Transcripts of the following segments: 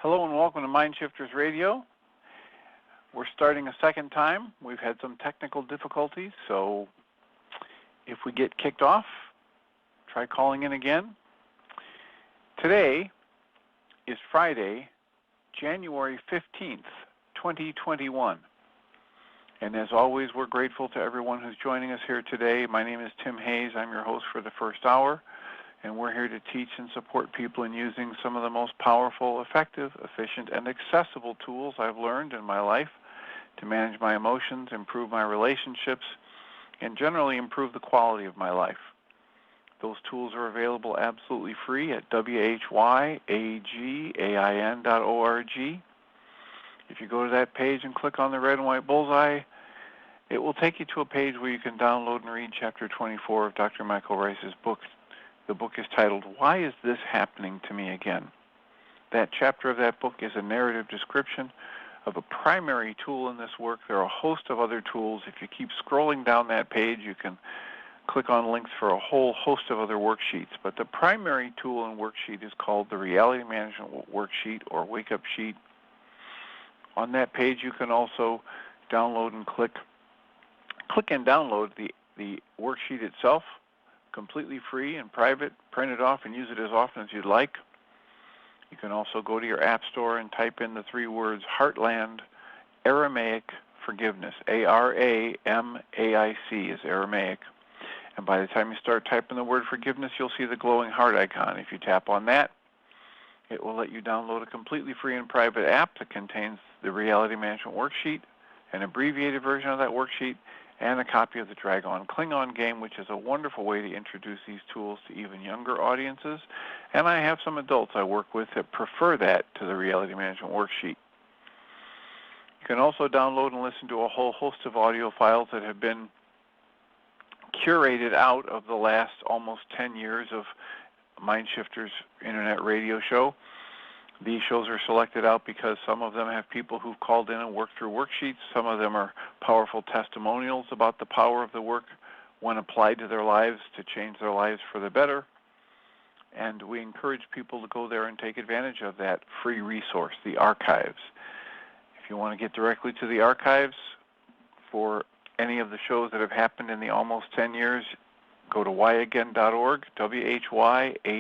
Hello and welcome to Mind Shifters Radio. We're starting a second time. We've had some technical difficulties, so if we get kicked off, try calling in again. Today is Friday, January 15th, 2021. And as always, we're grateful to everyone who's joining us here today. My name is Tim Hayes. I'm your host for the first hour, and we're here to teach and support people in using some of the most powerful, effective, efficient, and accessible tools I've learned in my life to manage my emotions, improve my relationships, and generally improve the quality of my life. Those tools are available absolutely free at whyagain.org. If you go to that page and click on the red and white bullseye, it will take you to a page where you can download and read Chapter 24 of Dr. Michael Ryce's book. The book is titled, Why Is This Happening to Me Again? That chapter of that book is a narrative description of a primary tool in this work. There are a host of other tools. If you keep scrolling down that page, you can click on links for a whole host of other worksheets. But the primary tool and worksheet is called the Reality Management Worksheet or Wake Up Sheet. On that page, you can also download and click and download the worksheet itself, completely free and private. Print it off and use it as often as you'd like. You can also go to your app store and type in the three words HeartLand Aramaic Forgiveness. ARAMAIC is Aramaic. And by the time you start typing the word forgiveness, you'll see the glowing heart icon. If you tap on that, it will let you download a completely free and private app that contains the Reality Management Worksheet, an abbreviated version of that worksheet, and a copy of the Dragon Klingon game, which is a wonderful way to introduce these tools to even younger audiences. And I have some adults I work with that prefer that to the Reality Management Worksheet. You can also download and listen to a whole host of audio files that have been curated out of the last almost 10 years of Mind Shifters Internet radio show. These shows are selected out because some of them have people who've called in and worked through worksheets. Some of them are powerful testimonials about the power of the work when applied to their lives to change their lives for the better. And we encourage people to go there and take advantage of that free resource, the archives. If you want to get directly to the archives for any of the shows that have happened in the almost 10 years, go to whyagain.org, whyagain.org.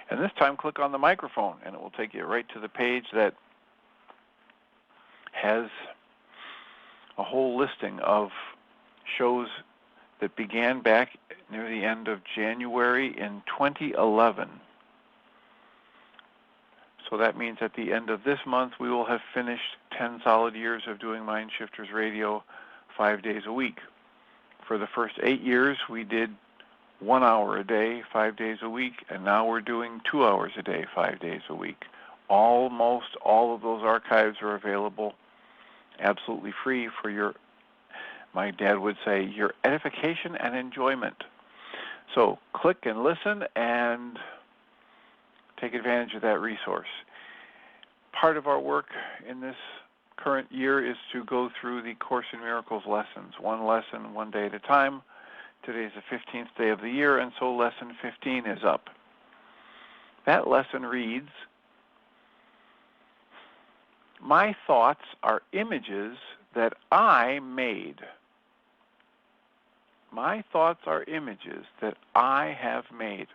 And this time, click on the microphone, and it will take you right to the page that has a whole listing of shows that began back near the end of January in 2011. So that means at the end of this month, we will have finished 10 solid years of doing Mind Shifters Radio 5 days a week. For the first 8 years, we did 1 hour a day, 5 days a week, and now we're doing 2 hours a day, 5 days a week. Almost all of those archives are available absolutely free for your, my dad would say, your edification and enjoyment. So click and listen and take advantage of that resource. Part of our work in this current year is to go through the Course in Miracles lessons, one lesson, one day at a time. Today's the 15th day of the year, and so lesson 15 is up. That lesson reads, my thoughts are images that I made. My thoughts are images that I have made.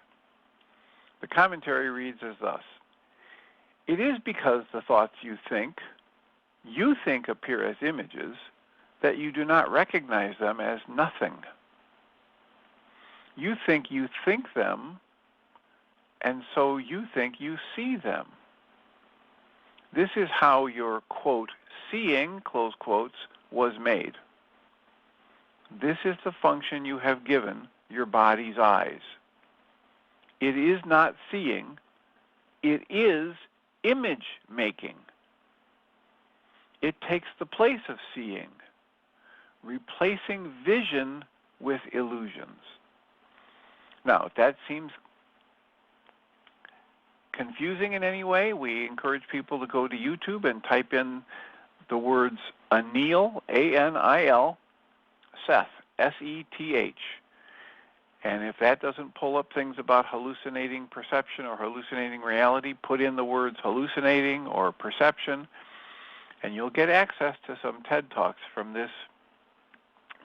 The commentary reads as thus, it is because the thoughts you think appear as images, that you do not recognize them as nothing. You think them, and so you think you see them. This is how your, quote, seeing, close quotes, was made. This is the function you have given your body's eyes. It is not seeing, it is image making. It takes the place of seeing, replacing vision with illusions. Now, if that seems confusing in any way, we encourage people to go to YouTube and type in the words Anil, A-N-I-L, Seth, S-E-T-H. And if that doesn't pull up things about hallucinating perception or hallucinating reality, put in the words hallucinating or perception, and you'll get access to some TED Talks from this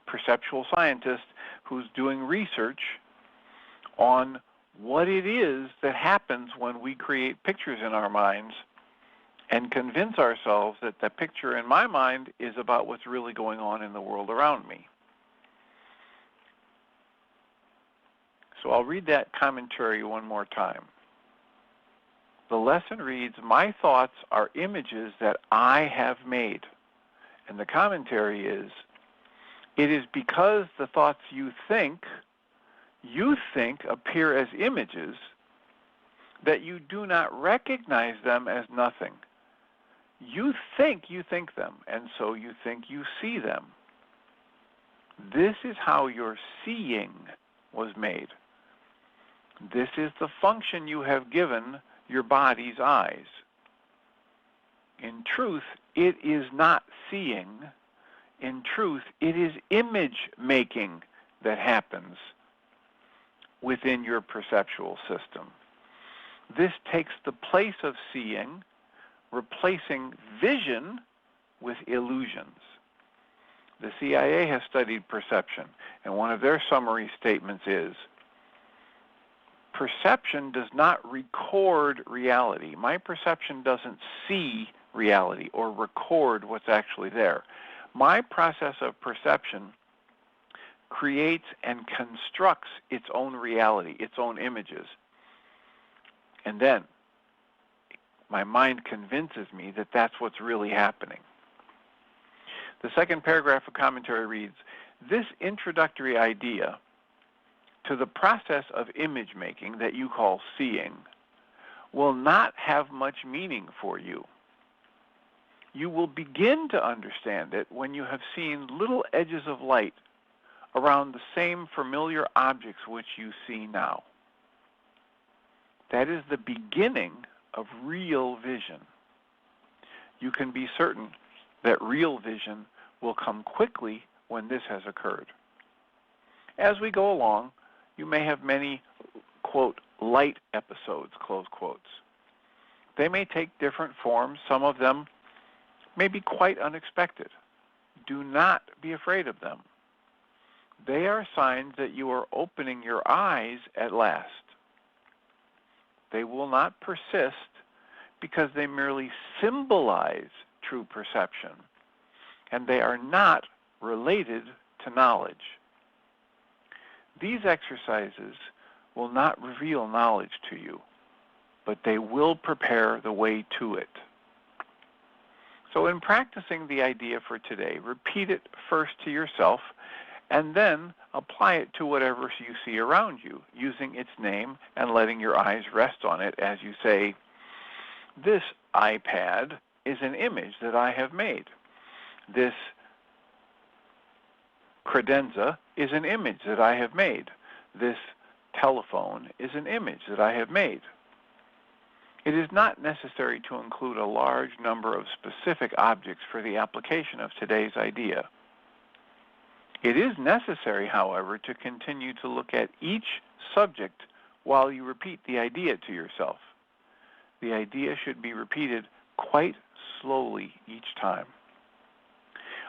perceptual scientist who's doing research on what it is that happens when we create pictures in our minds and convince ourselves that the picture in my mind is about what's really going on in the world around me. So I'll read that commentary one more time. The lesson reads, "My thoughts are images that I have made." And the commentary is, it is because the thoughts you think appear as images that you do not recognize them as nothing. You think them, and so you think you see them. This is how your seeing was made. This is the function you have given your body's eyes. In truth, it is not seeing. In truth, it is image making that happens within your perceptual system. This takes the place of seeing, replacing vision with illusions. The CIA has studied perception, and one of their summary statements is, perception does not record reality. My perception doesn't see reality or record what's actually there. My process of perception creates and constructs its own reality, its own images. And then my mind convinces me that that's what's really happening. The second paragraph of commentary reads, "This introductory idea to the process of image making that you call seeing will not have much meaning for you. You will begin to understand it when you have seen little edges of light around the same familiar objects which you see now. That is the beginning of real vision. You can be certain that real vision will come quickly when this has occurred. As we go along, you may have many, quote, light episodes, close quotes. They may take different forms. Some of them may be quite unexpected. Do not be afraid of them. They are signs that you are opening your eyes at last. They will not persist because they merely symbolize true perception, and they are not related to knowledge. These exercises will not reveal knowledge to you, but they will prepare the way to it." So in practicing the idea for today, repeat it first to yourself and then apply it to whatever you see around you, using its name and letting your eyes rest on it as you say, "This iPad is an image that I have made. This credenza is an image that I have made. This telephone is an image that I have made." It is not necessary to include a large number of specific objects for the application of today's idea. It is necessary, however, to continue to look at each subject while you repeat the idea to yourself. The idea should be repeated quite slowly each time.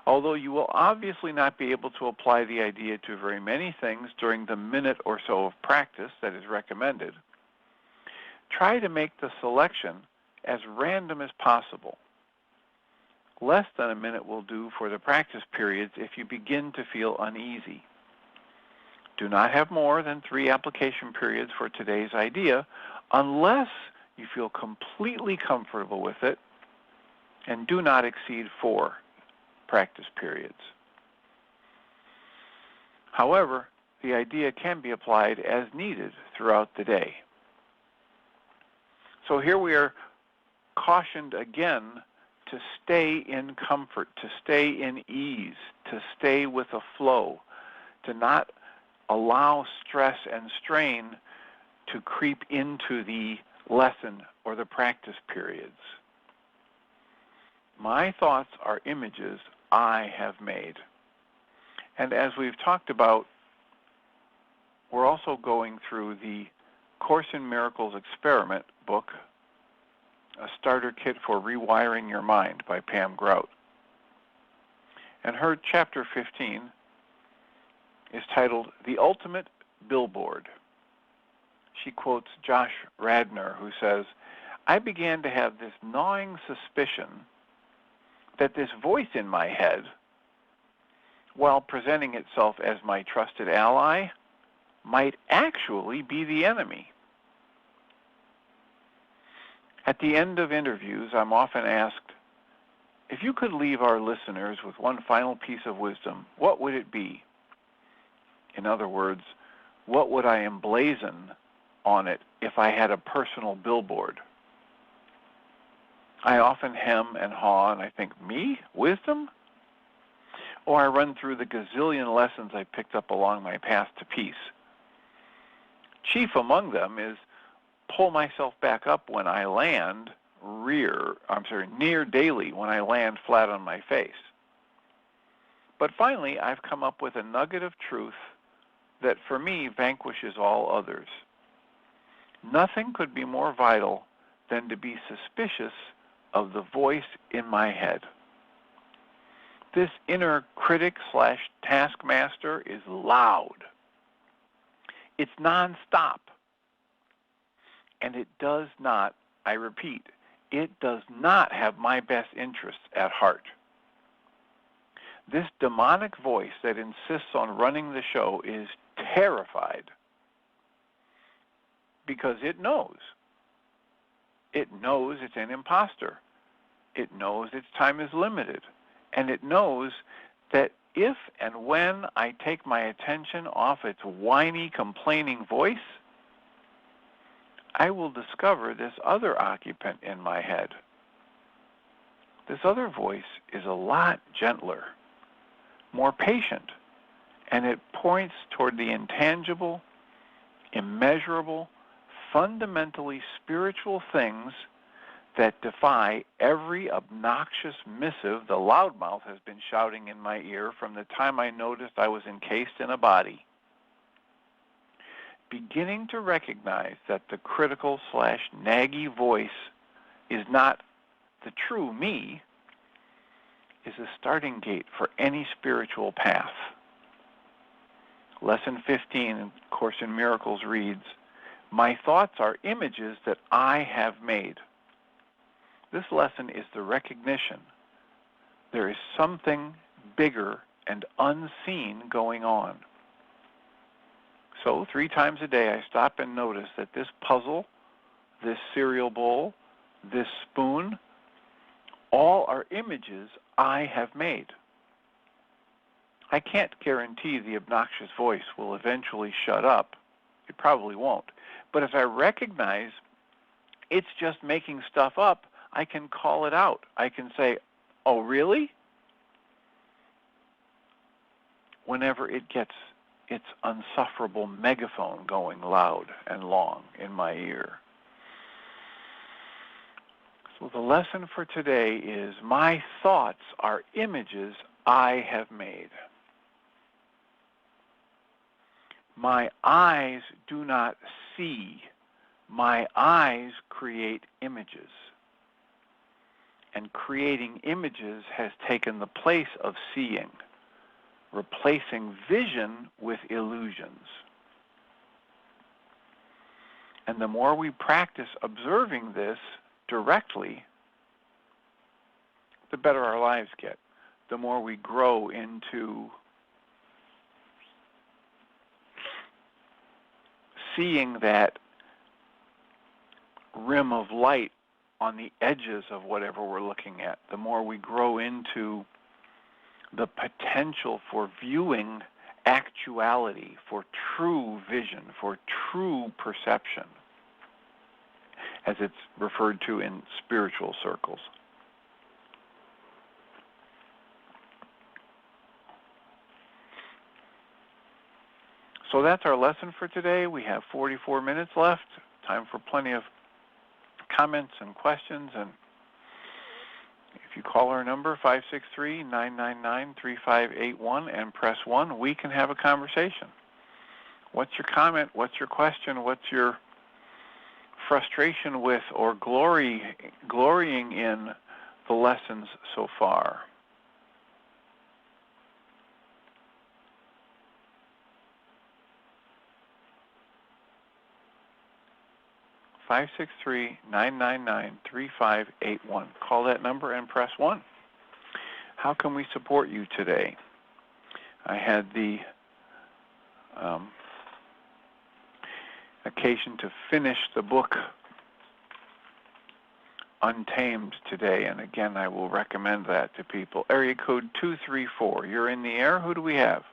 Although you will obviously not be able to apply the idea to very many things during the minute or so of practice that is recommended, try to make the selection as random as possible. Less than a minute will do for the practice periods if you begin to feel uneasy. Do not have more than 3 application periods for today's idea unless you feel completely comfortable with it, and do not exceed 4 practice periods. However, the idea can be applied as needed throughout the day. So here we are cautioned again to stay in comfort, to stay in ease, to stay with a flow, to not allow stress and strain to creep into the lesson or the practice periods. My thoughts are images I have made. And as we've talked about we're also going through the Course in Miracles Experiment book, A Starter Kit for Rewiring Your Mind by Pam Grout. And her chapter 15 is titled The Ultimate Billboard. She quotes Josh Radnor, who says, "I began to have this gnawing suspicion that this voice in my head, while presenting itself as my trusted ally, might actually be the enemy. At the end of interviews, I'm often asked, if you could leave our listeners with one final piece of wisdom, what would it be? In other words, what would I emblazon on it if I had a personal billboard? I often hem and haw, and I think, me? Wisdom? Or I run through the gazillion lessons I picked up along my path to peace. Chief among them is pull myself back up when I land near daily when I land flat on my face. But finally, I've come up with a nugget of truth that for me vanquishes all others. Nothing could be more vital than to be suspicious of the voice in my head. This inner critic/taskmaster is loud. It's nonstop. And it does not, I repeat, it does not have my best interests at heart. This demonic voice that insists on running the show is terrified because it knows. It knows it's an imposter. It knows its time is limited. And it knows that if and when I take my attention off its whiny, complaining voice, I will discover this other occupant in my head. This other voice is a lot gentler, more patient, and it points toward the intangible, immeasurable, fundamentally spiritual things that defy every obnoxious missive the loudmouth has been shouting in my ear from the time I noticed I was encased in a body. Beginning to recognize that the critical/naggy voice is not the true me is a starting gate for any spiritual path. Lesson 15 in Course in Miracles reads, "My thoughts are images that I have made." This lesson is the recognition there is something bigger and unseen going on. So 3 times a day I stop and notice that this puzzle, this cereal bowl, this spoon, all are images I have made. I can't guarantee the obnoxious voice will eventually shut up. It probably won't. But if I recognize it's just making stuff up, I can call it out. I can say, "Oh, really?" Whenever it gets its unsufferable megaphone going loud and long in my ear. So the lesson for today is, my thoughts are images I have made. My eyes do not see. My eyes create images. And creating images has taken the place of seeing, replacing vision with illusions. And the more we practice observing this directly, the better our lives get. The more we grow into seeing that rim of light on the edges of whatever we're looking at, the more we grow into the potential for viewing actuality, for true vision, for true perception, as it's referred to in spiritual circles. So that's our lesson for today. We have 44 minutes left. Time for plenty of comments and questions. And if you call our number, 563-999-3581, and press 1, we can have a conversation. What's your comment? What's your question? What's your frustration with or glorying in the lessons so far? Five 563-999-3581. Call that number and press 1. How can we support you today? I had the occasion to finish the book Untamed today, and again, I will recommend that to people. Area code 234. You're in the air. Who do we have?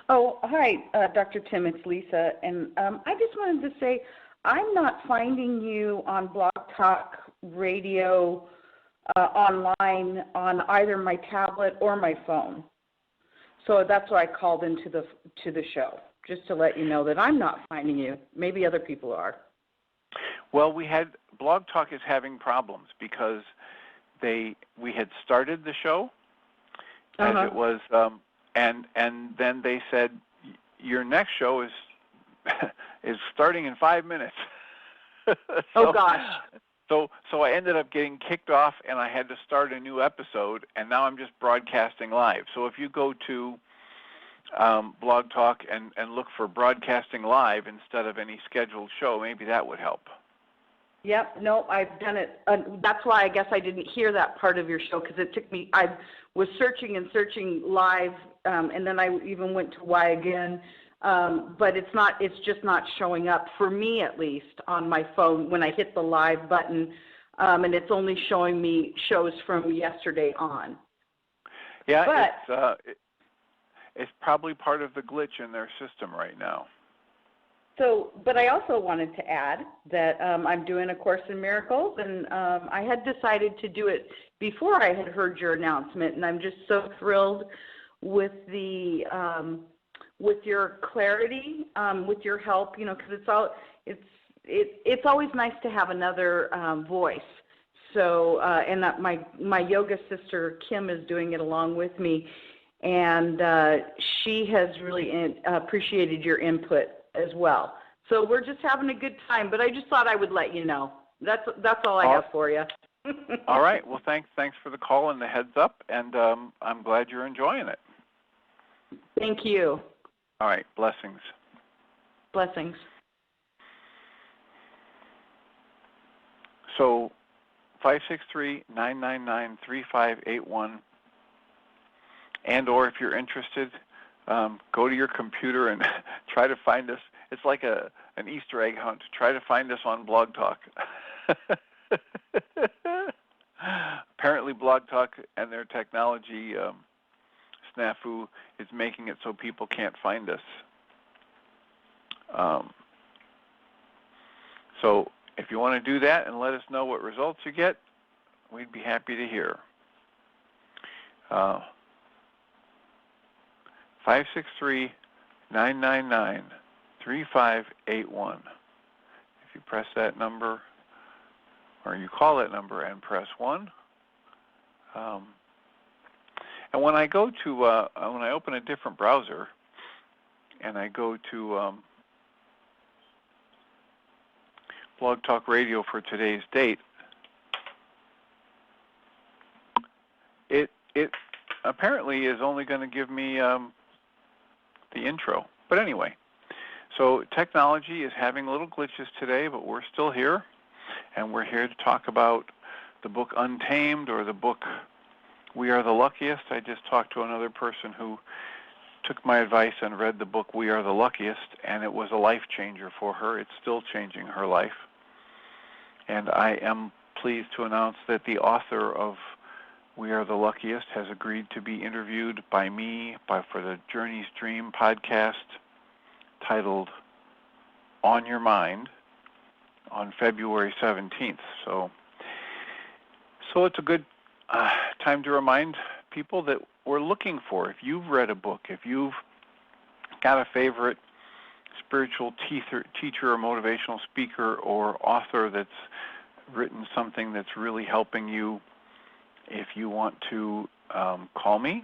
Oh, hi, Dr. Tim. It's Lisa, and I just wanted to say I'm not finding you on Blog Talk Radio online on either my tablet or my phone. So that's why I called into the show, just to let you know that I'm not finding you. Maybe other people are. Well, Blog Talk is having problems because we had started the show as it was, and then they said your next show is is starting in 5 minutes. Oh gosh. So I ended up getting kicked off, and I had to start a new episode, and now I'm just broadcasting live. So if you go to Blog Talk and look for broadcasting live instead of any scheduled show, maybe that would help. Yep, no, I've done it. That's why I guess I didn't hear that part of your show, because it took me, I was searching live, and then I even went to Why Again, but it's just not showing up, for me at least, on my phone when I hit the live button, and it's only showing me shows from yesterday on. Yeah, but it's probably part of the glitch in their system right now. So, but I also wanted to add that I'm doing A Course in Miracles, and I had decided to do it before I had heard your announcement, and I'm just so thrilled with the with your clarity, with your help, because it's always nice to have another voice. So, and that my yoga sister Kim is doing it along with me, and she has really appreciated your input as well. So we're just having a good time, but I just thought I would let you know. That's all I have for you. All right. Well, thanks for the call and the heads up, and I'm glad you're enjoying it. Thank you. All right. Blessings. Blessings. So 563-999-3581, and or if you're interested, go to your computer and try to find us. It's like an Easter egg hunt. Try to find us on Blog Talk. Apparently Blog Talk and their technology snafu is making it so people can't find us. So if you want to do that and let us know what results you get, we'd be happy to hear. 563-999-3581. If you press that number, or you call that number and press 1. And when I go to, when I open a different browser, and I go to Blog Talk Radio for today's date, it apparently is only going to give me the intro. But anyway, so technology is having little glitches today, but we're still here, and we're here to talk about the book Untamed, or the book We Are the Luckiest. I just talked to another person who took my advice and read the book We Are the Luckiest, and it was a life changer for her. It's still changing her life. And I am pleased to announce that the author of We Are the Luckiest has agreed to be interviewed by me for the Journey's Dream podcast titled On Your Mind on February 17th. So it's a good time to remind people that we're looking for. If you've read a book, if you've got a favorite spiritual teacher or motivational speaker or author that's written something that's really helping you, if you want to call me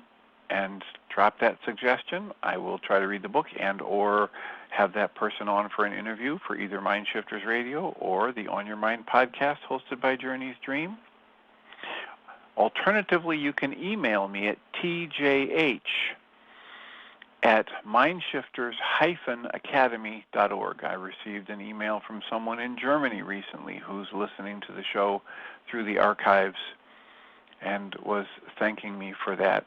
and drop that suggestion. I will try to read the book and or have that person on for an interview for either Mind Shifters Radio or the On Your Mind podcast hosted by Journey's Dream. Alternatively, you can email me at tjh@mindshifters-academy.org. I received an email from someone in Germany recently who's listening to the show through the archives and was thanking me for that.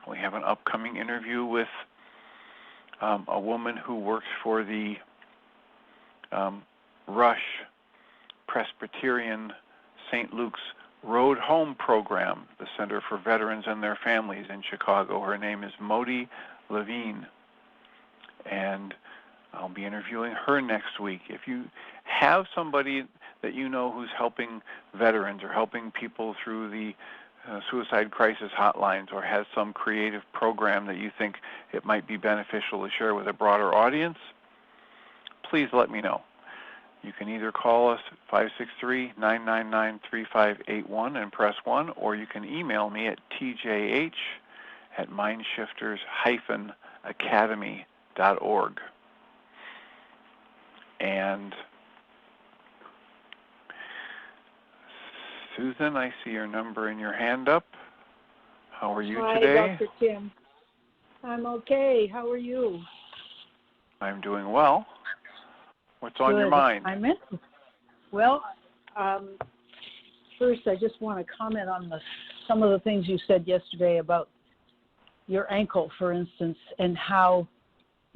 We have an upcoming interview with a woman who works for the Rush Presbyterian St. Luke's Road Home Program, the Center for Veterans and Their Families in Chicago. Her name is Modi Levine, and I'll be interviewing her next week. If you have somebody that you know who's helping veterans or helping people through the suicide crisis hotlines or has some creative program that you think it might be beneficial to share with a broader audience, please let me know. You can either call us at 563-999-3581 and press 1, or you can email me at tjh@mindshifters-academy.org. And Susan, I see your number and your hand up. How are you today? Hi, Dr. Tim. I'm okay. How are you? I'm doing well. What's on your mind? First, I just want to comment on some of the things you said yesterday about your ankle, for instance, and how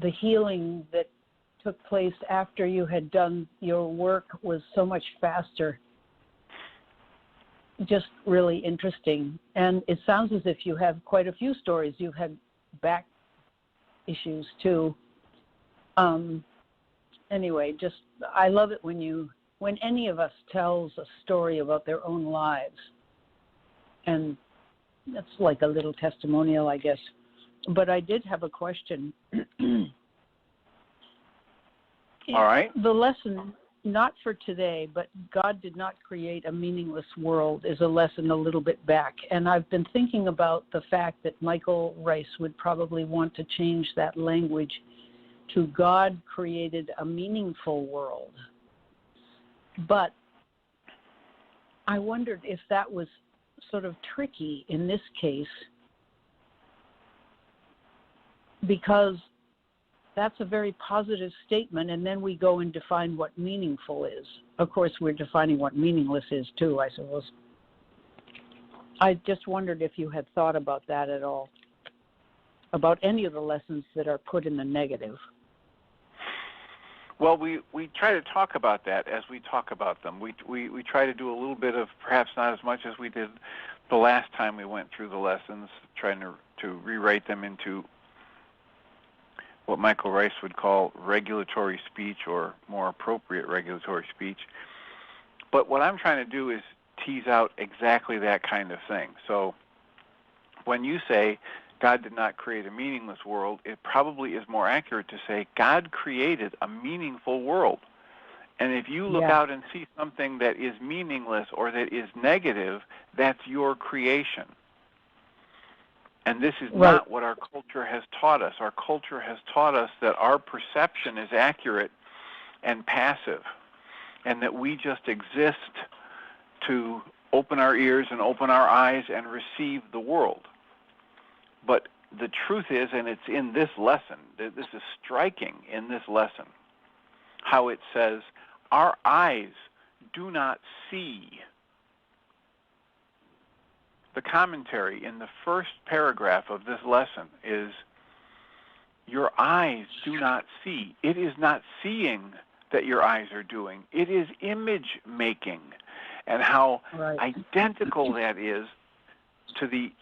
the healing that took place after you had done your work was so much faster. Just really interesting. And it sounds as if you have quite a few stories. You've had back issues too. Anyway, I love it when any of us tells a story about their own lives. And that's like a little testimonial, I guess. But I did have a question. All right. The lesson, not for today, but God did not create a meaningless world is a lesson a little bit back. And I've been thinking about the fact that Michael Ryce would probably want to change that language to God created a meaningful world. But I wondered if that was sort of tricky in this case, because that's a very positive statement, and then we go and define what meaningful is. Of course, we're defining what meaningless is too, I suppose. I just wondered if you had thought about that at all, about any of the lessons that are put in the negative. Well, we try to talk about that as we talk about them. We try to do a little bit of, perhaps not as much as we did the last time we went through the lessons, trying to rewrite them into what Michael Ryce would call regulatory speech or more appropriate regulatory speech. But what I'm trying to do is tease out exactly that kind of thing. So when you say God did not create a meaningless world, it probably is more accurate to say God created a meaningful world. And if you look out and see something that is meaningless or that is negative, that's your creation. And this is not what our culture has taught us. Our culture has taught us that our perception is accurate and passive, and that we just exist to open our ears and open our eyes and receive the world. But the truth is, and it's in this lesson, this is striking in this lesson, how it says, our eyes do not see. The commentary in the first paragraph of this lesson is, your eyes do not see. It is not seeing that your eyes are doing. It is image making. And how identical that is to the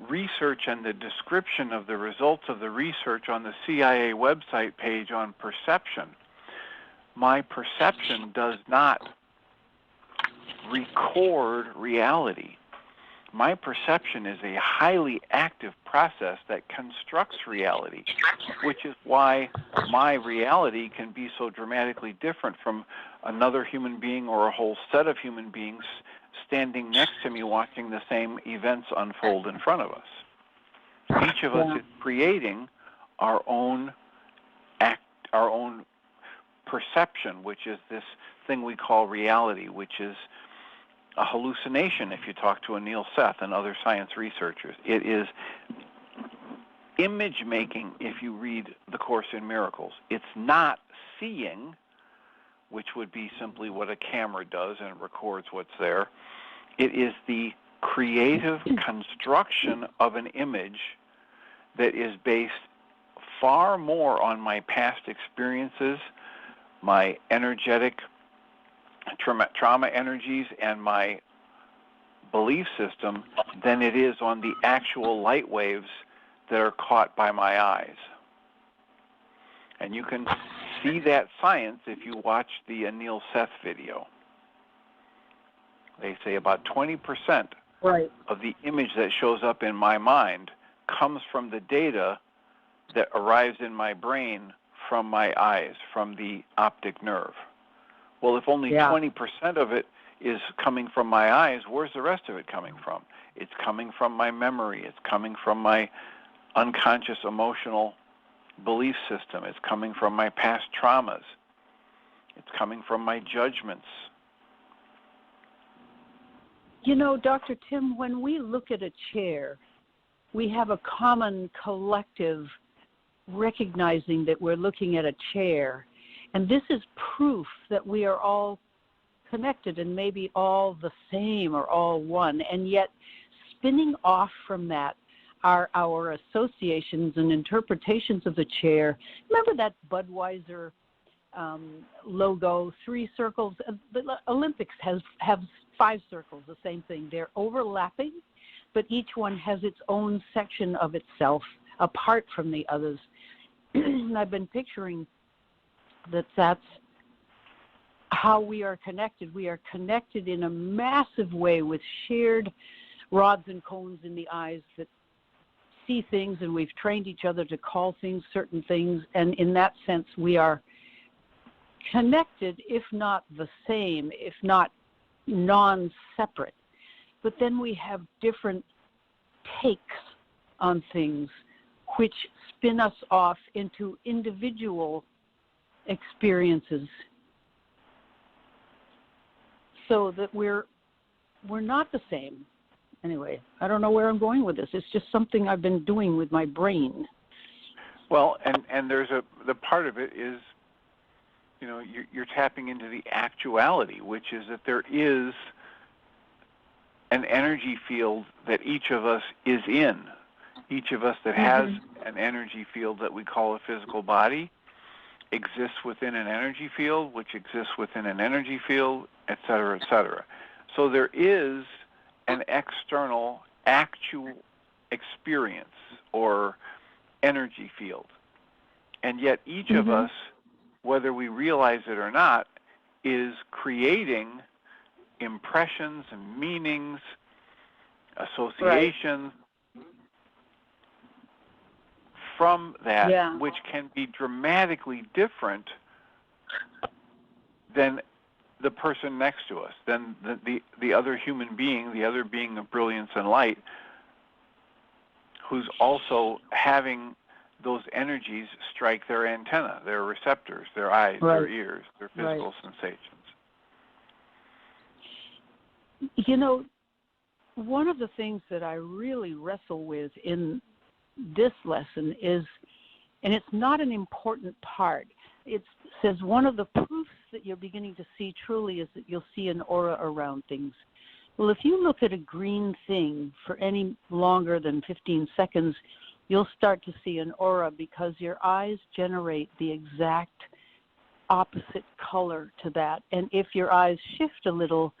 research and the description of the results of the research on the CIA website page on perception. My perception does not record reality. My perception is a highly active process that constructs reality, which is why my reality can be so dramatically different from another human being or a whole set of human beings standing next to me watching the same events unfold in front of us. Each of us is creating our own our own perception, which is this thing we call reality, which is a hallucination if you talk to Anil Seth and other science researchers. It is image making if you read the Course in Miracles. It's not seeing, which would be simply what a camera does and it records what's there. It is the creative construction of an image that is based far more on my past experiences, my energetic trauma energies, and my belief system than it is on the actual light waves that are caught by my eyes. And you can see that science if you watch the Anil Seth video. They say about 20% of the image that shows up in my mind comes from the data that arrives in my brain from my eyes, from the optic nerve. Well, if only 20% of it is coming from my eyes, where's the rest of it coming from? It's coming from my memory. It's coming from my unconscious emotional belief system. It's coming from my past traumas. It's coming from my judgments. You know, Dr. Tim, when we look at a chair, we have a common collective recognizing that we're looking at a chair. And this is proof that we are all connected and maybe all the same or all one. And yet, spinning off from that are our associations and interpretations of the chair. Remember that Budweiser logo, 3 circles? The Olympics have 5 circles, the same thing. They're overlapping, but each one has its own section of itself apart from the others. And I've been picturing that's how we are connected. We are connected in a massive way with shared rods and cones in the eyes that see things, and we've trained each other to call things certain things, and in that sense we are connected, if not the same, if not non-separate. But then we have different takes on things which spin us off into individual experiences, so that we're not the same. Anyway, I don't know where I'm going with this. It's just something I've been doing with my brain. Well, and there's the part of it is, you know, you're tapping into the actuality, which is that there is an energy field that each of us is in. Each of us that has an energy field that we call a physical body exists within an energy field, which exists within an energy field, et cetera, et cetera. So there is an external actual experience or energy field. And yet each of us, whether we realize it or not, is creating impressions and meanings, associations from that, which can be dramatically different than the person next to us, than the other human being, the other being of brilliance and light, who's also having those energies strike their antenna, their receptors, their eyes, their ears, their physical sensations. You know, one of the things that I really wrestle with in this lesson is, and it's not an important part, it says one of the proofs that you're beginning to see truly is that you'll see an aura around things. Well, if you look at a green thing for any longer than 15 seconds, you'll start to see an aura, because your eyes generate the exact opposite color to that. And if your eyes shift a little,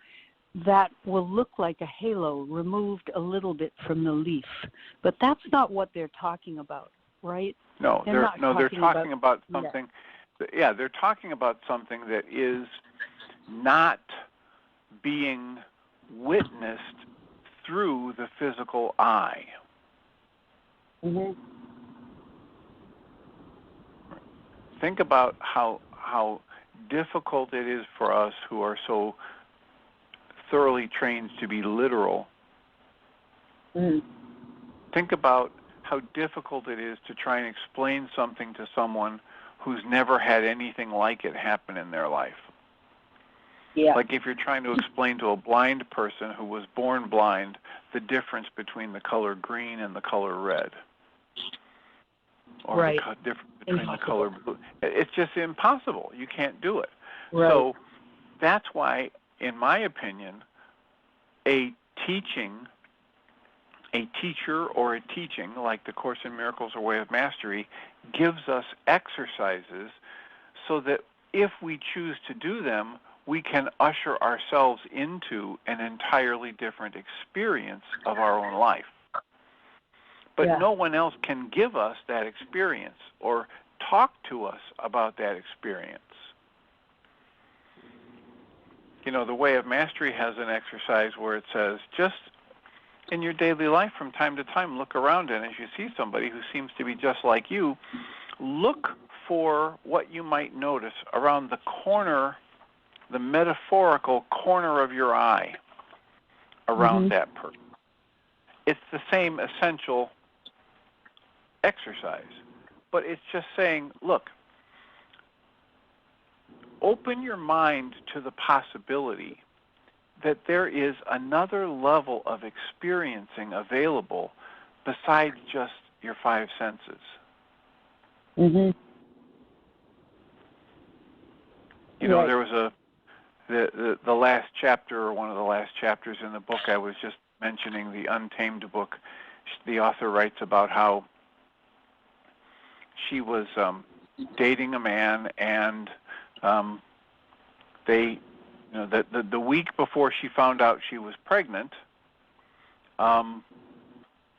that will look like a halo removed a little bit from the leaf. But that's not what they're talking about, right? No, they're talking about something. Yeah, they're talking about something that is not being witnessed through the physical eye. Think about how difficult it is for us who are so thoroughly trained to be literal. Think about how difficult it is to try and explain something to someone who's never had anything like it happen in their life. Yeah. Like if you're trying to explain to a blind person who was born blind the difference between the color green and the color red. Or Right. the difference between the color blue. It's just impossible. You can't do it. Right. So that's why, in my opinion, a teacher or a teaching, like the Course in Miracles or Way of Mastery, gives us exercises so that if we choose to do them, we can usher ourselves into an entirely different experience of our own life. But no one else can give us that experience or talk to us about that experience. You know, the Way of Mastery has an exercise where it says, just in your daily life from time to time, look around, and as you see somebody who seems to be just like you, look for what you might notice around the corner, the metaphorical corner of your eye around that person. It's the same essential exercise, but it's just saying, look, open your mind to the possibility that there is another level of experiencing available besides just your five senses. You know, there was the last chapter, or one of the last chapters in the book I was just mentioning, the Untamed book. The author writes about how she was dating a man, and they, you know, the week before she found out she was pregnant,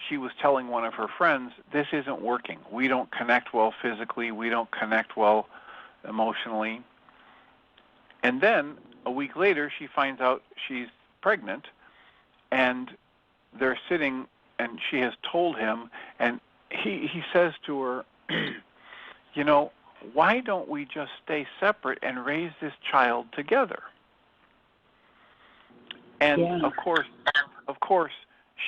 she was telling one of her friends, this isn't working. We don't connect well physically. We don't connect well emotionally. And then a week later, she finds out she's pregnant, and they're sitting, and she has told him, and he says to her, you know, why don't we just stay separate and raise this child together? And of course,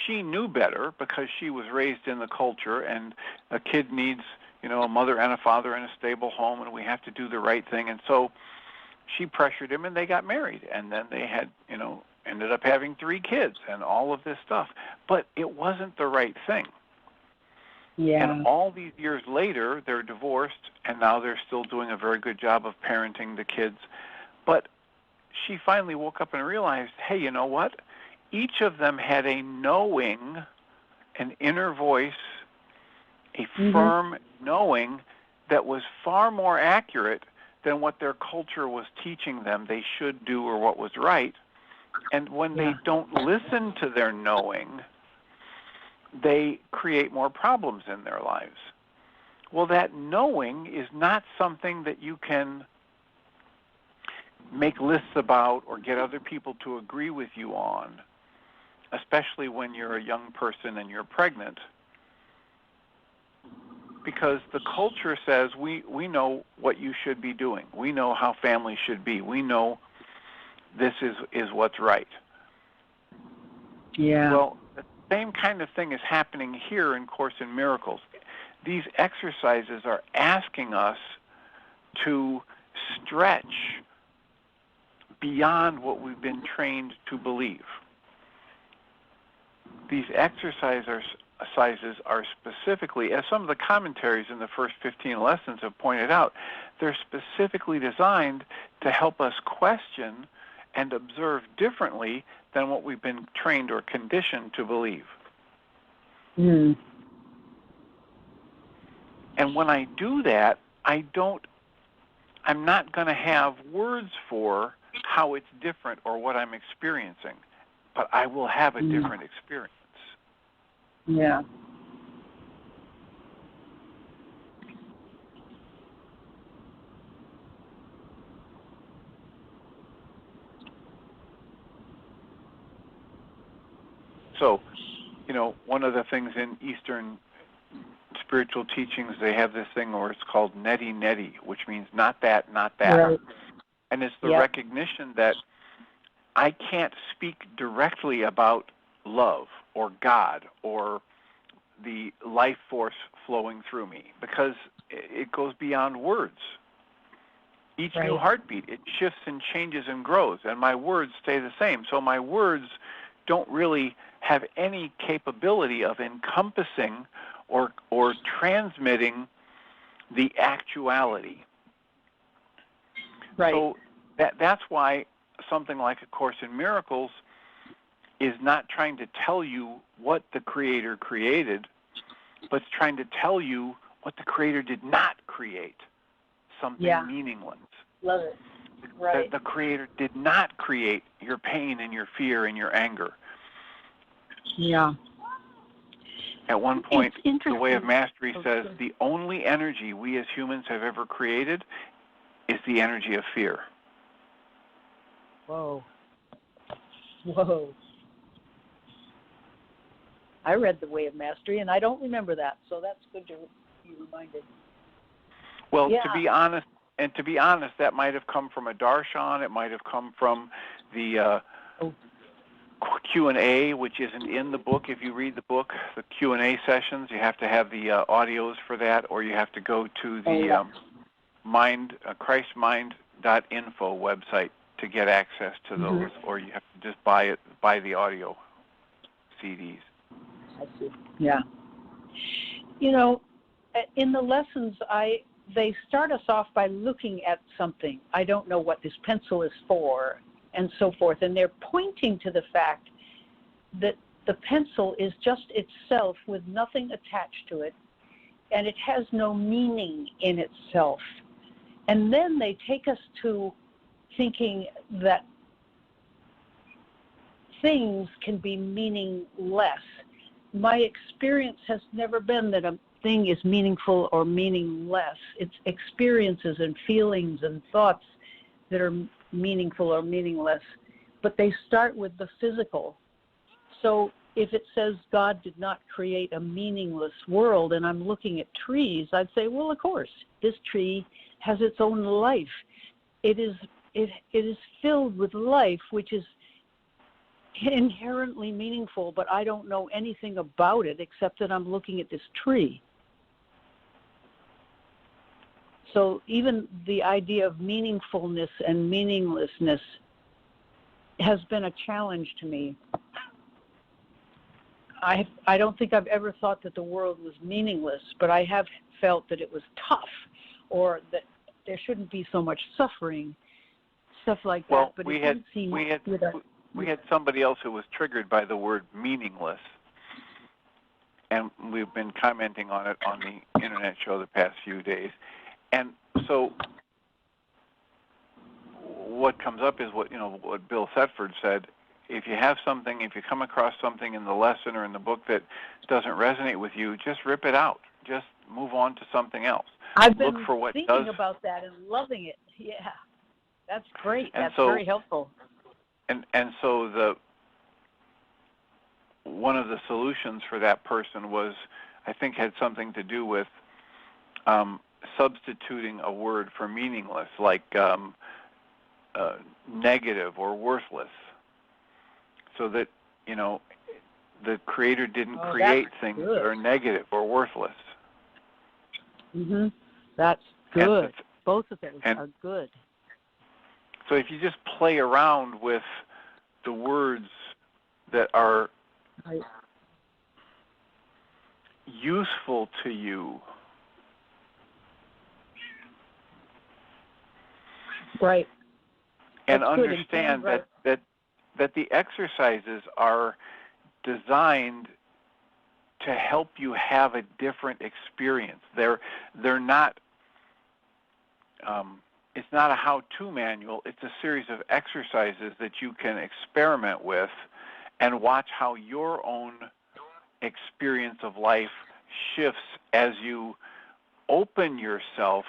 she knew better because she was raised in the culture, and a kid needs, you know, a mother and a father in a stable home, and we have to do the right thing. And so she pressured him, and they got married, and then they had, you know, ended up having 3 kids and all of this stuff. But it wasn't the right thing. And all these years later, they're divorced, and now they're still doing a very good job of parenting the kids. But she finally woke up and realized, hey, you know what? Each of them had a knowing, an inner voice, a firm knowing that was far more accurate than what their culture was teaching them they should do or what was right. And when they don't listen to their knowing, they create more problems in their lives. Well, that knowing is not something that you can make lists about or get other people to agree with you on, especially when you're a young person and you're pregnant, because the culture says we know what you should be doing. We know how families should be. We know this is what's right. Well, the same kind of thing is happening here in Course in Miracles. These exercises are asking us to stretch beyond what we've been trained to believe. These exercises are specifically, as some of the commentaries in the first 15 lessons have pointed out, they're specifically designed to help us question and observe differently than what we've been trained or conditioned to believe. And when I do that, I'm not going to have words for how it's different or what I'm experiencing, but I will have a different experience. So, you know, one of the things in Eastern spiritual teachings, they have this thing where it's called neti, which means not that, not that. And it's the recognition that I can't speak directly about love or God or the life force flowing through me because it goes beyond words. Each new heartbeat, it shifts and changes and grows, and my words stay the same. So my words don't really have any capability of encompassing or transmitting the actuality. Right. So that's why something like A Course in Miracles is not trying to tell you what the Creator created, but it's trying to tell you what the Creator did not create, something meaningless. Love it. Right. The Creator did not create your pain and your fear and your anger. Yeah. At one point, the Way of Mastery says the only energy we as humans have ever created is the energy of fear. Whoa. Whoa. I read The Way of Mastery, and I don't remember that, so that's good to be reminded. Well, to be honest, that might have come from a darshan. It might have come from the Q&A, which isn't in the book. If you read the book, the Q&A sessions, you have to have the audios for that, or you have to go to the christmind.info website to get access to those, or you have to just buy the audio CDs. I see. Yeah. You know, in the lessons, they start us off by looking at something. I don't know what this pencil is for, and so forth. And they're pointing to the fact that the pencil is just itself with nothing attached to it, and it has no meaning in itself. And then they take us to thinking that things can be meaningless. My experience has never been that a thing is meaningful or meaningless. It's experiences and feelings and thoughts that are meaningful or meaningless, but they start with the physical. So if it says God did not create a meaningless world, and I'm looking at trees, I'd say, well, of course, this tree has its own life. It is filled with life, which is inherently meaningful, but I don't know anything about it except that I'm looking at this tree. So even the idea of meaningfulness and meaninglessness has been a challenge to me. I don't think I've ever thought that the world was meaningless, but I have felt that it was tough, or that there shouldn't be so much suffering, stuff like that. But we had somebody else who was triggered by the word meaningless, and we've been commenting on it on the internet show the past few days. And so what comes up is what Bill Thetford said. If you come across something in the lesson or in the book that doesn't resonate with you, just rip it out. Just move on to something else. I've been thinking about that and loving it. Yeah, that's great. That's very helpful. And so one of the solutions for that person was, I think, had something to do with substituting a word for meaningless, like negative or worthless, so that the Creator didn't create things that are negative or worthless. That's good. Both of those are good. So if you just play around with the words that are useful to you, right, and understand that the exercises are designed to help you have a different experience. They're not. It's not a how-to manual. It's a series of exercises that you can experiment with and watch how your own experience of life shifts as you open yourself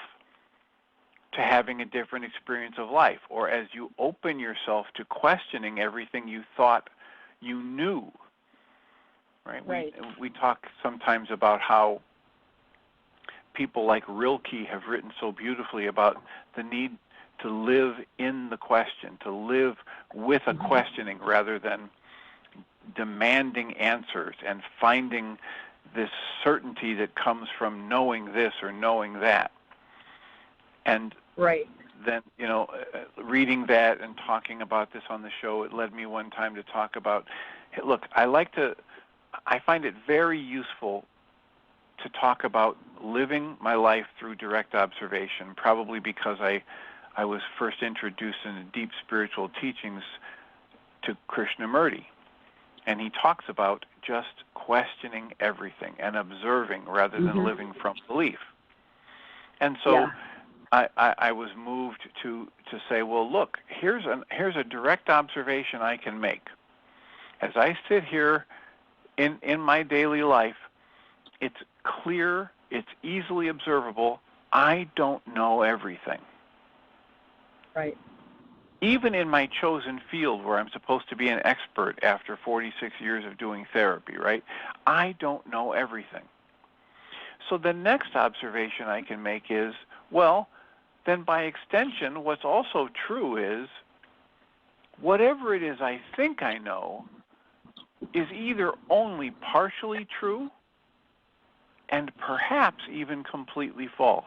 to having a different experience of life, or as you open yourself to questioning everything you thought you knew. Right? We talk sometimes about how people like Rilke have written so beautifully about the need to live in the question, to live with a questioning rather than demanding answers and finding this certainty that comes from knowing this or knowing that. And then, reading that and talking about this on the show, it led me one time to talk about, hey, look, I find it very useful to talk about living my life through direct observation, probably because I was first introduced in the deep spiritual teachings to Krishnamurti. And he talks about just questioning everything and observing rather than living from belief. And so I was moved to say, well, look, here's a direct observation I can make. As I sit here in my daily life, it's clear, it's easily observable, I don't know everything. Right. Even in my chosen field where I'm supposed to be an expert after 46 years of doing therapy, right? I don't know everything. So the next observation I can make is, well, then by extension, what's also true is whatever it is I think I know is either only partially true and perhaps even completely false.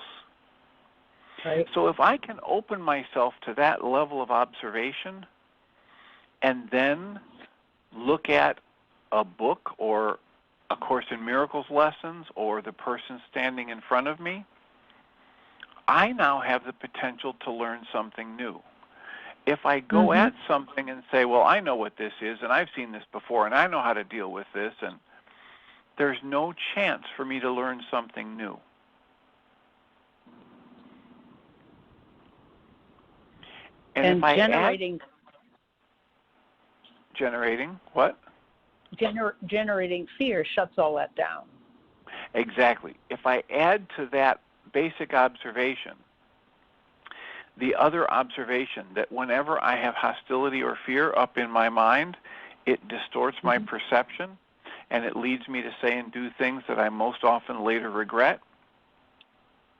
Right. So if I can open myself to that level of observation and then look at a book or A Course in Miracles lessons or the person standing in front of me, I now have the potential to learn something new. If I go at something and say, well, I know what this is, and I've seen this before, and I know how to deal with this, and there's no chance for me to learn something new. And if I generating what? Generating fear shuts all that down. Exactly. If I add to that basic observation the other observation that whenever I have hostility or fear up in my mind, it distorts my perception and it leads me to say and do things that I most often later regret.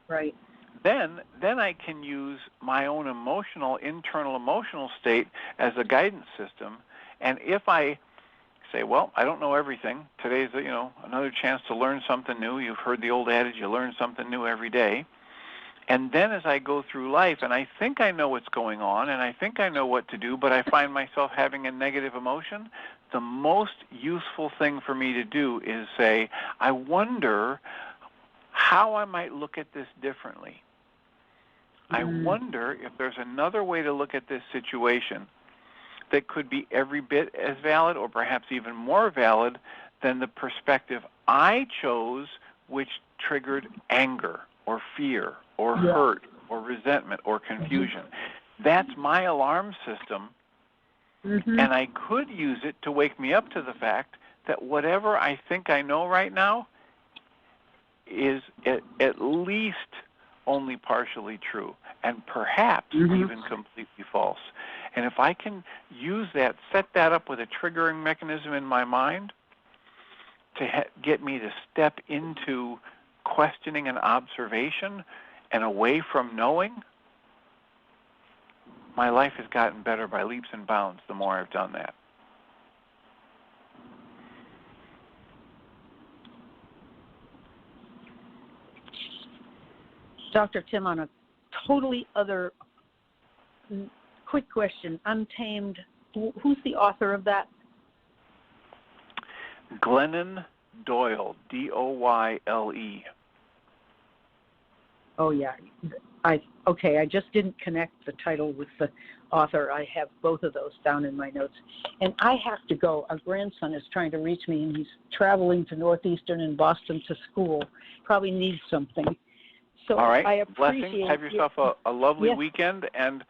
Right. Then I can use my own internal emotional state as a guidance system. And if I say, well, I don't know everything, today's another chance to learn something new. You've heard the old adage, you learn something new every day. And then as I go through life, and I think I know what's going on, and I think I know what to do, but I find myself having a negative emotion, the most useful thing for me to do is say, I wonder how I might look at this differently. I wonder if there's another way to look at this situation that could be every bit as valid or perhaps even more valid than the perspective I chose, which triggered anger or fear or hurt or resentment or confusion. That's my alarm system, and I could use it to wake me up to the fact that whatever I think I know right now is at least only partially true and perhaps even completely false. And if I can use that, set that up with a triggering mechanism in my mind to get me to step into questioning and observation and away from knowing, my life has gotten better by leaps and bounds the more I've done that. Dr. Tim, on a totally other quick question, Untamed, who's the author of that? Glennon Doyle, D-O-Y-L-E. Oh, yeah. I just didn't connect the title with the author. I have both of those down in my notes. And I have to go. Our grandson is trying to reach me, and he's traveling to Northeastern and Boston to school. Probably needs something. So all right. I appreciate Blessings. Have yourself a lovely weekend, and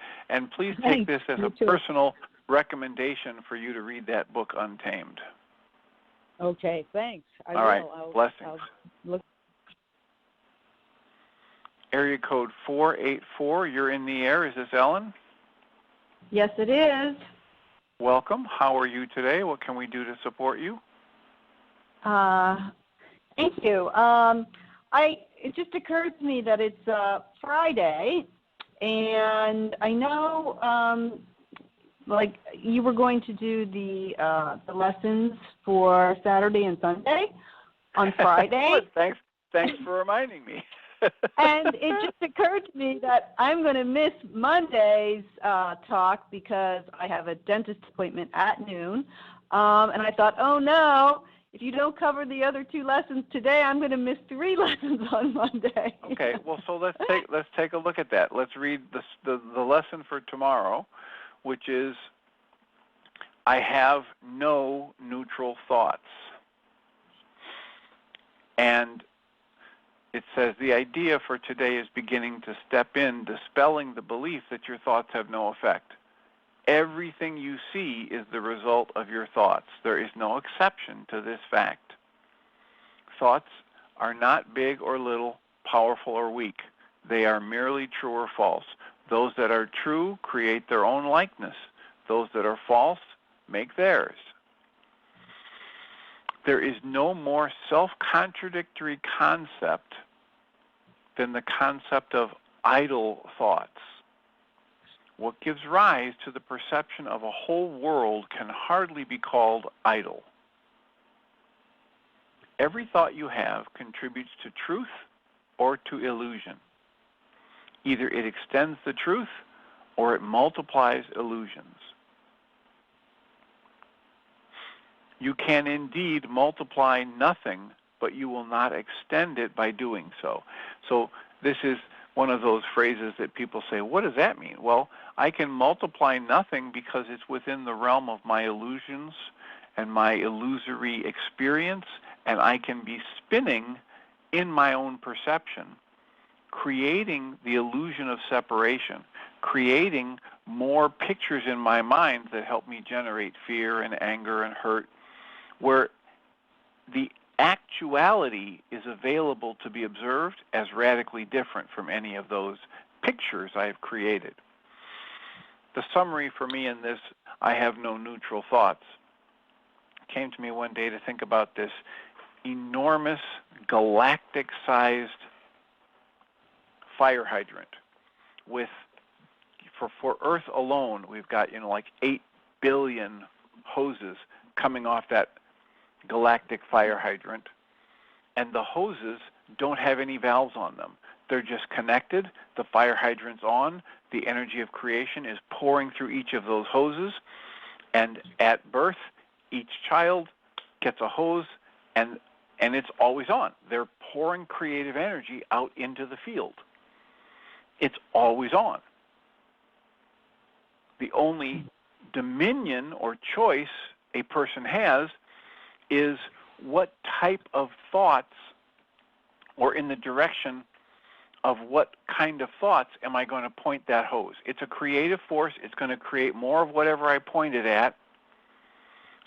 please take this as a personal recommendation for you to read that book, Untamed. Okay, thanks. I all right. will. Blessings. I'll look. Area code 484, you're in the air. Is this Ellen? Yes, it is. Welcome. How are you today? What can we do to support you? Thank you. It just occurred to me that it's Friday, and I know like you were going to do the lessons for Saturday and Sunday on Friday. Thanks for reminding me. And it just occurred to me that I'm going to miss Monday's talk because I have a dentist appointment at noon. And I thought, oh no, if you don't cover the other 2 lessons today, I'm going to miss 3 lessons on Monday. Okay, well, so let's take a look at that. Let's read the lesson for tomorrow, which is, I have no neutral thoughts. And it says the idea for today is beginning to step in, dispelling the belief that your thoughts have no effect. Everything you see is the result of your thoughts. There is no exception to this fact. Thoughts are not big or little, powerful or weak. They are merely true or false. Those that are true create their own likeness. Those that are false make theirs. There is no more self-contradictory concept than the concept of idle thoughts. What gives rise to the perception of a whole world can hardly be called idle. Every thought you have contributes to truth or to illusion. Either it extends the truth or it multiplies illusions. You can indeed multiply nothing, but you will not extend it by doing so. So this is one of those phrases that people say, what does that mean? Well, I can multiply nothing because it's within the realm of my illusions and my illusory experience, and I can be spinning in my own perception, creating the illusion of separation, creating more pictures in my mind that help me generate fear and anger and hurt, where the actuality is available to be observed as radically different from any of those pictures I have created. The summary for me in this, I have no neutral thoughts, came to me one day to think about this enormous galactic-sized fire hydrant with, for Earth alone, we've got, like 8 billion hoses coming off that galactic fire hydrant, and the hoses don't have any valves on them. They're just connected, the fire hydrant's on, the energy of creation is pouring through each of those hoses, and at birth, each child gets a hose, and it's always on. They're pouring creative energy out into the field. It's always on. The only dominion or choice a person has is what type of thoughts, or in the direction of what kind of thoughts am I going to point that hose. It's a creative force. It's going to create more of whatever I point it at.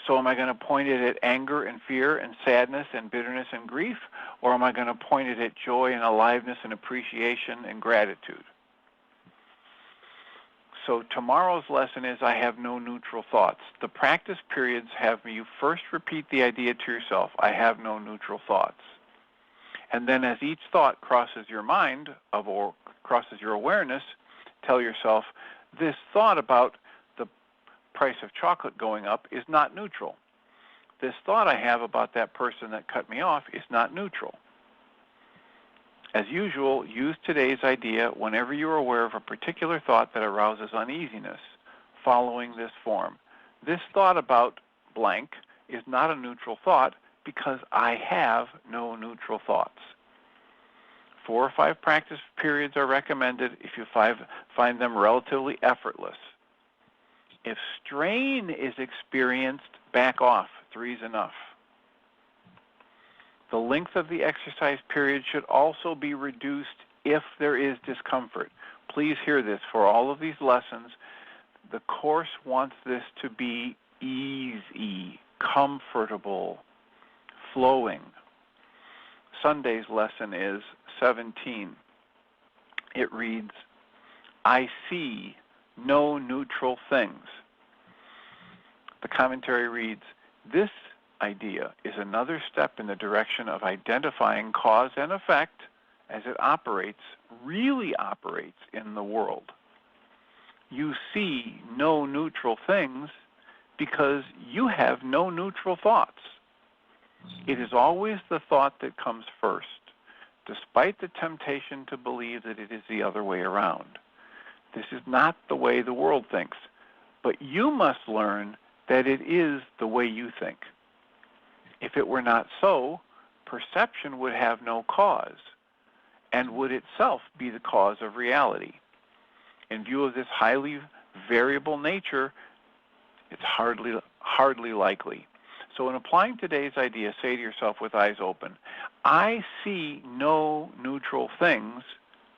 So am I going to point it at anger and fear and sadness and bitterness and grief, or am I going to point it at joy and aliveness and appreciation and gratitude? So tomorrow's lesson is I have no neutral thoughts. The practice periods have you first repeat the idea to yourself, I have no neutral thoughts. And then as each thought crosses your mind or crosses your awareness, tell yourself, this thought about the price of chocolate going up is not neutral. This thought I have about that person that cut me off is not neutral. As usual, use today's idea whenever you are aware of a particular thought that arouses uneasiness, following this form. This thought about blank is not a neutral thought because I have no neutral thoughts. 4 or 5 practice periods are recommended if you find them relatively effortless. If strain is experienced, back off. 3 is enough. The length of the exercise period should also be reduced if there is discomfort. Please hear this. For all of these lessons, the course wants this to be easy, comfortable, flowing. Sunday's lesson is 17. It reads, I see no neutral things. The commentary reads, this idea is another step in the direction of identifying cause and effect as it really operates in the world. you see no neutral things because you have no neutral thoughts. It is always the thought that comes first, despite the temptation to believe that it is the other way around. This is not the way the world thinks, but you must learn that it is the way you think. If it were not so, perception would have no cause and would itself be the cause of reality. In view of this highly variable nature, it's hardly likely. So in applying today's idea, say to yourself with eyes open, I see no neutral things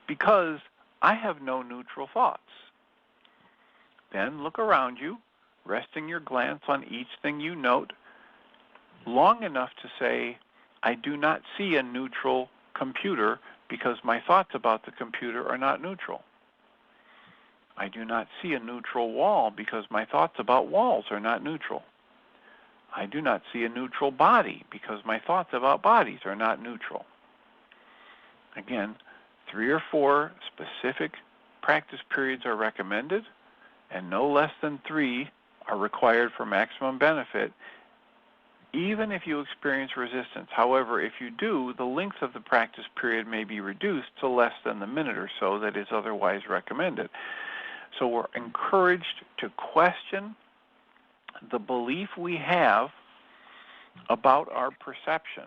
because I have no neutral thoughts. Then look around you, resting your glance on each thing you note, long enough to say, I do not see a neutral computer because my thoughts about the computer are not neutral. I do not see a neutral wall because my thoughts about walls are not neutral. I do not see a neutral body because my thoughts about bodies are not neutral. Again, 3 or 4 specific practice periods are recommended, and no less than 3 are required for maximum benefit, even if you experience resistance. However, if you do, the length of the practice period may be reduced to less than the minute or so that is otherwise recommended. So we're encouraged to question the belief we have about our perception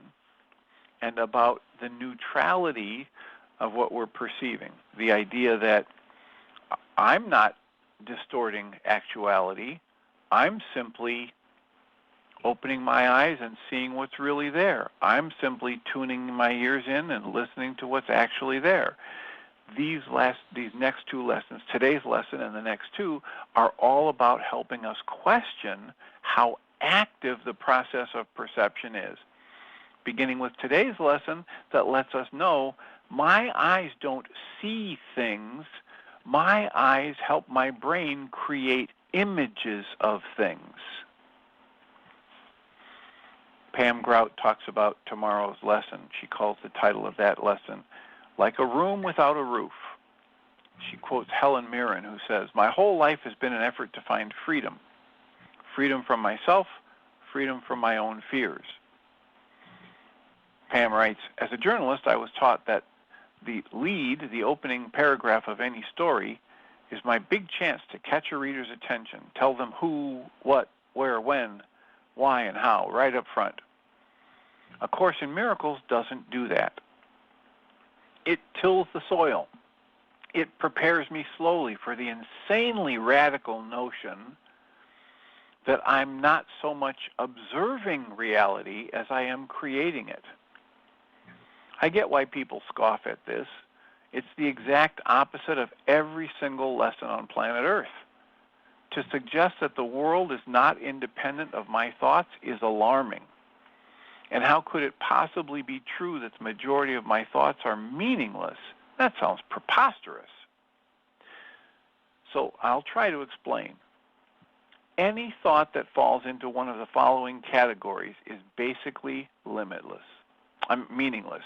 and about the neutrality of what we're perceiving. The idea that I'm not distorting actuality, I'm simply opening my eyes and seeing what's really there. I'm simply tuning my ears in and listening to what's actually there. These next 2 lessons, today's lesson and the next 2, are all about helping us question how active the process of perception is. Beginning with today's lesson that lets us know my eyes don't see things, my eyes help my brain create images of things. Pam Grout talks about tomorrow's lesson. She calls the title of that lesson, Like a Room Without a Roof. She quotes Helen Mirren, who says, my whole life has been an effort to find freedom. Freedom from myself, freedom from my own fears. Pam writes, as a journalist, I was taught that the lead, the opening paragraph of any story, is my big chance to catch a reader's attention, tell them who, what, where, when, why, and how, right up front. A Course in Miracles doesn't do that. It tills the soil. It prepares me slowly for the insanely radical notion that I'm not so much observing reality as I am creating it. I get why people scoff at this. It's the exact opposite of every single lesson on planet Earth. To suggest that the world is not independent of my thoughts is alarming. And how could it possibly be true that the majority of my thoughts are meaningless? That sounds preposterous. So I'll try to explain. Any thought that falls into one of the following categories is basically meaningless.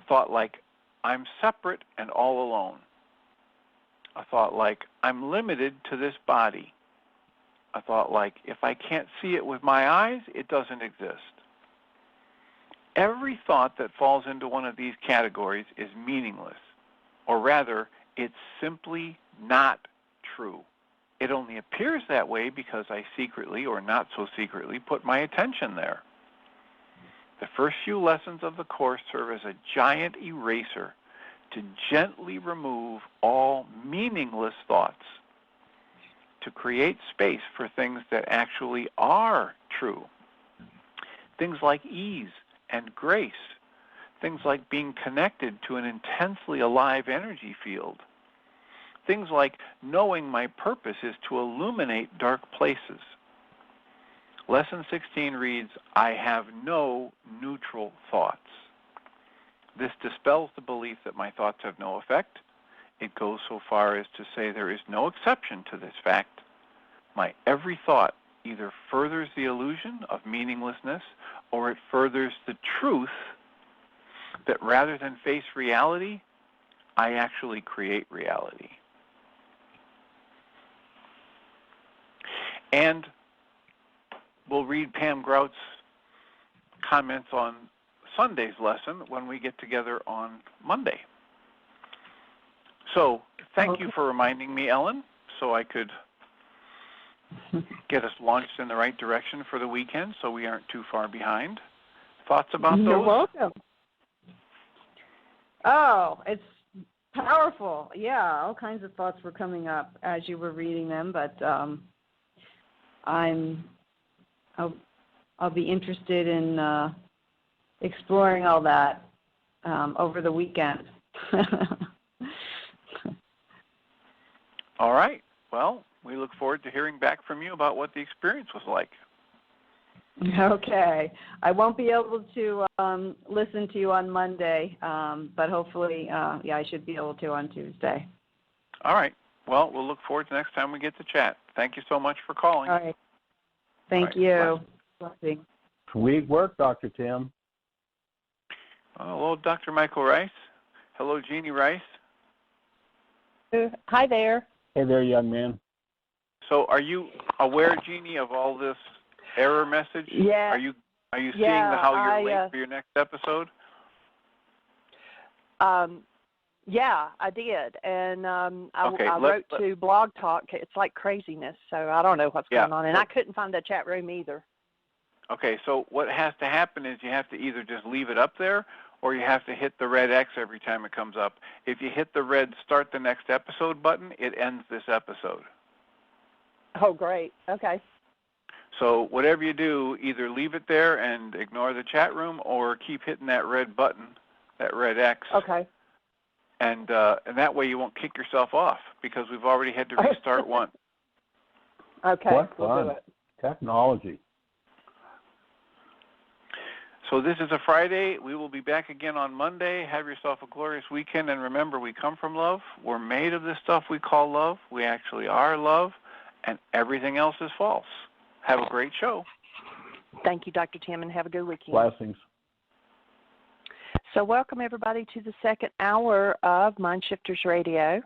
Thought like, I'm separate and all alone. A thought like, I'm limited to this body. A thought like, if I can't see it with my eyes, it doesn't exist. Every thought that falls into one of these categories is meaningless, or rather, it's simply not true. It only appears that way because I secretly, or not so secretly, put my attention there. The first few lessons of the Course serve as a giant eraser to gently remove all meaningless thoughts, to create space for things that actually are true. Things like ease and grace, things like being connected to an intensely alive energy field, things like knowing my purpose is to illuminate dark places. Lesson 16 reads, I have no neutral thoughts. This dispels the belief that my thoughts have no effect. It goes so far as to say there is no exception to this fact. My every thought either furthers the illusion of meaninglessness or it furthers the truth that rather than face reality, I actually create reality. And we'll read Pam Grout's comments on Sunday's lesson when we get together on Monday. So thank you for reminding me, Ellen, so I could get us launched in the right direction for the weekend so we aren't too far behind. Thoughts about those? You're welcome. Oh, it's powerful. Yeah, all kinds of thoughts were coming up as you were reading them, but I'll be interested in exploring all that over the weekend. All right. Well, we look forward to hearing back from you about what the experience was like. Okay. I won't be able to listen to you on Monday, but hopefully, I should be able to on Tuesday. All right. Well, we'll look forward to next time we get to chat. Thank you so much for calling. All right. Thank you. Blessing. Sweet work, Dr. Tim. Hello, Dr. Michael Ryce. Hello, Jeannie Ryce. Hi there. Hey there, young man. So are you aware, Jeannie, of all this error message? Yeah. Are you seeing how you're late for your next episode? Yeah, I did. And I wrote to Blog Talk. It's like craziness, so I don't know what's going on. And I couldn't find the chat room either. Okay, so what has to happen is you have to either just leave it up there or you have to hit the red X every time it comes up. If you hit the red Start the Next Episode button, it ends this episode. Oh, great. Okay. So whatever you do, either leave it there and ignore the chat room or keep hitting that red button, that red X. Okay. And that way you won't kick yourself off because we've already had to restart one. Okay, What we'll fun. do it. Technology. So this is a Friday. We will be back again on Monday. Have yourself a glorious weekend. And remember, we come from love. We're made of this stuff we call love. We actually are love. And everything else is false. Have a great show. Thank you, Dr. Tim, and have a good weekend. Blessings. So welcome, everybody, to the second hour of Mind Shifters Radio.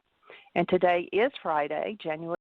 And today is Friday, January